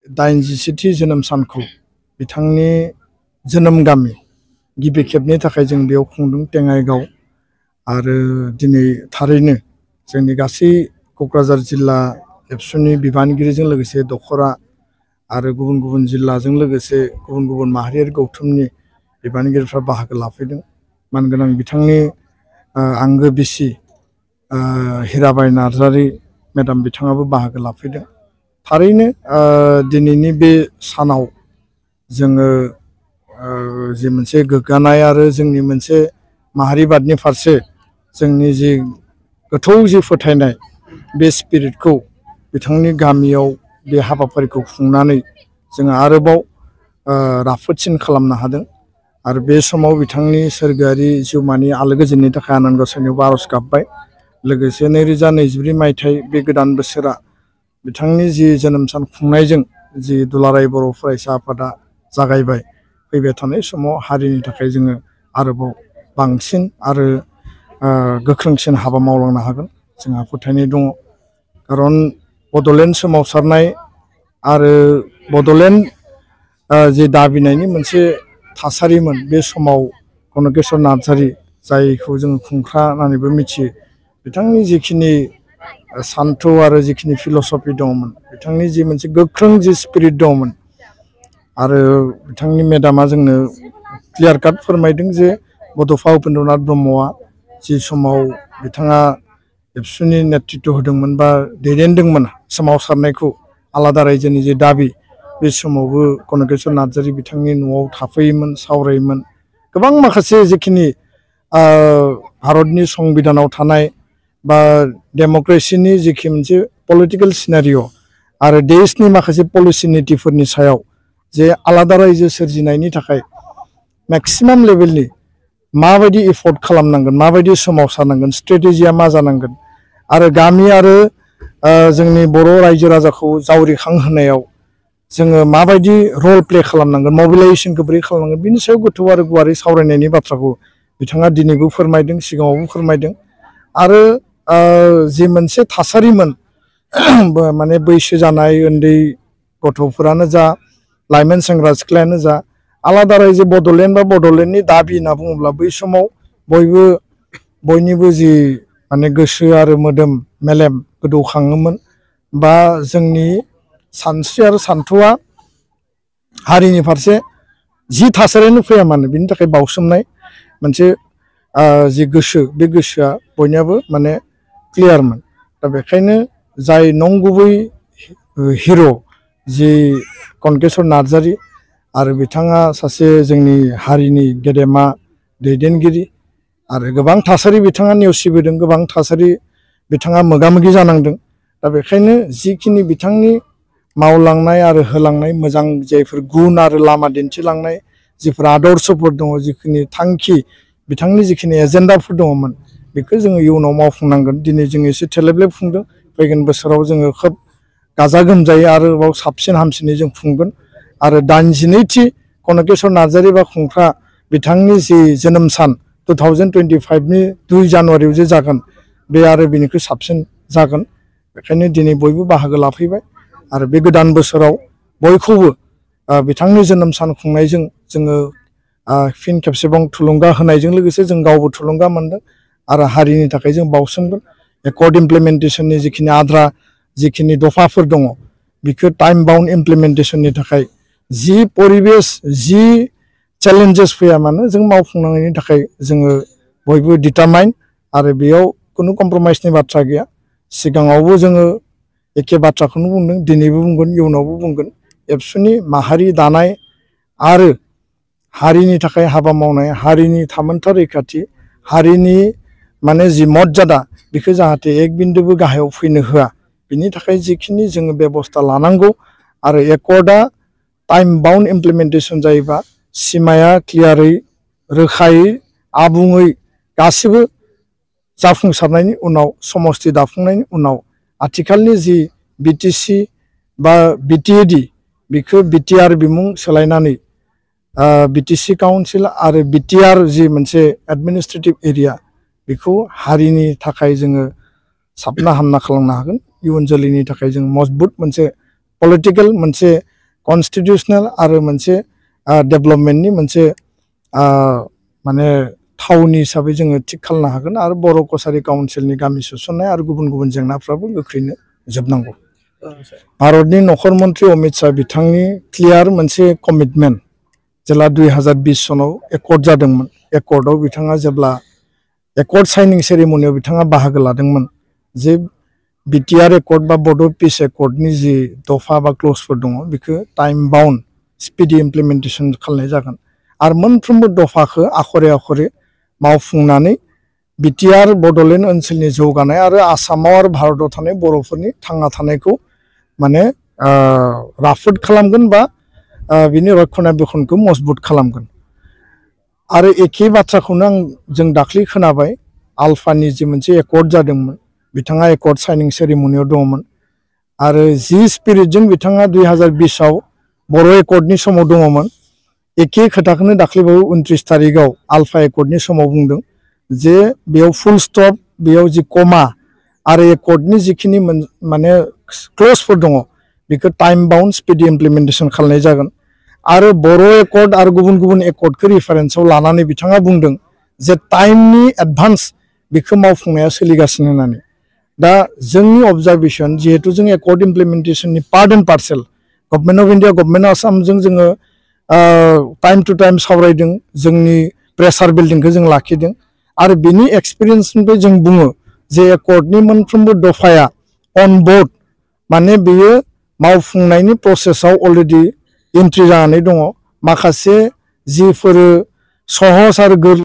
दाइनजिसेथि जोनोम सानखौ बिथांनि जोनोम गामि गिबि खेबनि थाखाय जों बेयाव खुंदों टेङाइगाव आरो दिनै थारैनो जोंनि गासै क'क्राझार जिल्ला एबसुनि बिबानगिरिजों लोगोसे दखरा आरो गुबुन गुबुन जिल्लाजों लोगोसे गुबुन गुबुन माहारियारि गौथुमनि बिबानगिरिफ्रा बाहागो लाफैदों। मानगोनां बिथांनि आंगो बिसि हिराबाई नार्जारी मेडाम बिथाङाबो बाहागो लाफैदों। थारैनो दिनैनि बे सानाव जोङो जि मोनसे गोग्गानाय आरो जोंनि मोनसे माहारिबादनि फारसे जोंनि जि गोथौ जि फोथायनाय बे स्पिरिटखौ बिथांनि गामियाव बे हाबाफारिखौ खुंनानै जोङो आरोबाव राफोदसिन खालामनो हादों। आरो बे समाव बिथांनि सोरगोआरि जिउमानि आलो गोजोननि थाखाय आनान गसाइनियाव आरज गाबबाय। लोगोसे 2024 मायथाइ बे गोदान बोसोरा बिथांनि जि जोनोम सान खुंनायजों जि दुलाराय बर' फरायसा आफादा जागायबाय फैबाय थानाय समाव हारिनि थाखाय जोङो आरोबाव बांसिन आरो गोख्रोंसिन हाबा मावलांनो हागोन जोंहा फोथायनाय दङ। खारन बड'लेण्ड सोमावसारनाय आरो बड'लेण्ड जि दाबिनायनि मोनसे थासारिमोन बे समाव गणकेश्वर नार्जारी जायखौ जोङो खुंख्रा होननानैबो मिथियो बिथांनि जिखिनि सान्थौ आरो जिखिनि फिल'सफि दङमोन बिथांनि जि मोनसे गोख्रों जि स्पिरिट दङमोन आरो बिथांनि मेडामा जोंनो क्लियार काट फोरमायदों जे बड'फा उपेन्द्रनाथ ब्रह्मआ जि समाव बिथाङा एबसुनि नेतृत्व होदोंमोन बा दैदेनदोंमोन सोमावसारनायखौ आलादा रायजोनि जे दाबि बे समावबो गणकेश्वर नार्जारी बिथांनि न'आव थाफैयोमोन सावरायोमोन। गोबां माखासे जिखिनि भारतनि संबिधानाव थानाय बा डेम'क्रेसिनि जिखि मोनसे पलिटिकेल सिनारिय' आरो देशनि माखासे पलिसि नीतिफोरनि सायाव जे आलादा रायजो सोरजिनायनि थाखाय मेक्सिमाम लेभेलनि माबायदि एफर्ट खालामनांगोन माबायदि सोमावसारनांगोन स्ट्रेटेजिया मा जानांगोन आरो गामि आरो जोंनि बर' रायजो राजाखौ जावरिखांहोनायाव जोङो माबायदि रल प्ले खालामनांगोन मबिलाइजेसनखौ बोरै खालामनांगोन बिनि सायाव गोथौ आरो गुवारै सावरायनायनि बाथ्राखौ बिथाङा दिनैबो फोरमायदों सिगाङावबो फोरमायदों। आरो जि मोनसे थासारिमोन माने बैसो जानाय उन्दै गथ'फोरानो जा लाइमोन सेंग्रा सिख्लायानो जा आलादा रायजो बड'लेण्ड बा बड'लेण्डनि दाबि होनना बुङोब्ला बै समाव बयनिबो जि माने गोसो आरो मोदोम मेलेम गोदौखाङोमोन बा जोंनि सानस्रि आरो सान्थौआ हारिनि फारसे जि थासारियानो फैया मानो बिनि थाखाय बावसोमनाय मोनसे जि गोसो बे गोसोआ बयनियाबो माने क्लियारमोन। दा बेखायनो जाय नंगुबै हिर' जि गणकेश्वर नार्जारी आरो बिथाङा सासे जोंनि हारिनि गेदेमा दैदेनगिरि आरो गोबां थासारि बिथाङा नेवसिबोदों गोबां थासारि बिथाङा मोगा मोगि जानांदों। दा बेखायनो जिखिनि बिथांनि मावलांनाय आरो होलांनाय मोजां जायफोर गुन आरो लामा दिन्थिलांनाय जिफोर आदर्शफोर दङ जिखिनि थांखि बिथांनि जिखिनि एजेन्डाफोर दङमोन बेखौ जोङो इयुनाव मावफुंनांगोन। दिनै जों एसे थेलेबलेब खुंदों फैगोन बोसोराव जोङो खोब गाजा गोमजायै आरोबाव साबसिन हामसिनै जों खुंगोन। आरो 82थि गणकेश्वर नार्जारी बा खुंख्रा बिथांनि जि जोनोम सान 2025नि 2 जानुवारियाव जे जागोन बे आरो बिनिख्रुइ साबसिन जागोन। बेखायनो दिनै बयबो बाहागो लाफैबाय आरो बे गोदान बोसोराव बयखौबो बिथांनि जोनोम सान खुंनायजों जोङो फिन खेबसेबां थुलुंगा होनायजों लोगोसे जों गावबो थुलुंगा मोनदों आरो हारिनि थाखाय जों बावसोमगोन। एकर्ड इमप्लिमेन्टेसननि जिखिनि आद्रा जिखिनि दफाफोर दङ बेखौ टाइम बाउन्ड इमप्लिमेन्टेसननि थाखाय जि परिबेस जि चेलेन्जेस फैया मानो जों मावफुंनायनि थाखाय जोङो बयबो डिटारमाइन आरो बेयाव खुनु कमप्रमाइसनि बाथ्रा गैया। सिगाङावबो जोङो एखे बाथ्राखौनो बुंदों दिनैबो बुंगोन इयुनावबो बुंगोन एबसुनि माहारि दानाय आरो हारिनि थाखाय हाबा मावनाय हारिनि थामोनथा रैखाथि हारिनि माने जि मर्यादा बेखौ जाहाथे एक बिन्दुबो गाहायाव फैनो होआ बिनि थाखाय जिखिनि जोङो बेबस्था लानांगौ आरो एकर्डआ टाइम बाउन्ड इमप्लिमेन्टेसन जायोबा सिमाया क्लियारै रोखायै आबुङै गासिबो जाफुंसारनायनि उनाव समस्ति दाफुंनायनि उनाव आथिखालनि जि बिटिसि बा बिटिएडि बेखौ बिटिआर बिमुं सोलायनानै बिटिसि काउन्सिल आरो बिटिआर जि मोनसे एडमिनिस्ट्रेटिभ एरिया बेखौ हारिनि थाखाय जोङो साबना हामना खालामनो हागोन। इयुन जोलैनि थाखाय जों मजबुत मोनसे पलिटिकेल मोनसे कन्स्टिटिउसनेल आरो मोनसे डेभेलपमेन्टनि मोनसे माने थावनि हिसाबै जोङो थिक खालामनो हागोन आरो बर' कसारी काउन्सिलनि गामि सोसननाय आरो गुबुन गुबुन जेंनाफ्राबो गोख्रैनो जोबनांगौ। भारतनि नखर मन्त्रि अमित शाह बिथांनि क्लियार मोनसे कमिटमेन्ट जेला 2020 सनाव एकर्ड जादोंमोन एकर्डआव बिथाङा जेब्ला एकर्ड साइनिं सेरेमनियाव बिथाङा बाहागो लादोंमोन जे बिटिआर एकर्ड बा बड' पिस एकर्डनि जि दफा बा क्लजफोर दङ बेखौ टाइम बाउन्ड स्पिडी इमप्लिमेन्टेसन खालामनाय जागोन आरो मोनफ्रोमबो दफाखौ आखरे आखरे मावफुंनानै बिटिआर बड'लेण्ड ओनसोलनि जौगानाय आरो आसामाव आरो भारतआव थानाय बर'फोरनि थांना थानायखौ माने राफोद खालामगोन बा बिनि रक्षणाबेक्षणखौ मजबुत खालामगोन आरो एखे बाथ्राखौनो जों दाख्लै खोनाबाय आल्फानि जि मोनसे एकर्ड जादोंमोन बिथाङा एकर्ड साइनिं सेरेमनियाव दङमोन आरो जि स्पिरिटजों बिथाङा 2020 आव बर' एकर्डनि समाव दङमोन एखे खोथाखौनो दाख्लैबावै 29 तारिखआव आल्फा एकर्डनि समाव बुंदों जे बेयाव फुल स्टप बेयाव जि कमा आरो एकर्डनि जिखिनि माने क्लजफोर दङ बेखौ टाइम बाउन्ड स्पिडी इमप्लिमेन्टेसन खालामनाय जागोन आरो बर' एकर्ड आरो गुबुन गुबुन एकर्डखौ रिफारेन्सआव लानानै बिथाङा बुंदों जे टाइमनि एडभान्स बेखौ मावफुंनाया सोलिगासिनो होननानै दा जोंनि अबजारभेसन जिहेतु जों एकर्ड इमप्लिमेन्टेसननि part and parcel government of India government आसामजों जोङो टाइम टु टाइम सावरायदों जोंनि प्रेसार बिल्डिंखौ जों लाखिदों आरो बिनि एक्सपिरियेन्सनिफ्राय जों बुङो जे एकर्डनि मोनफ्रोमबो दफाया अन बोर्ड माने बेयो मावफुंनायनि प्रसेसआव अलरेडि एन्ट्रि जानानै दङ माखासे जिफोर सहज आरो गोरलै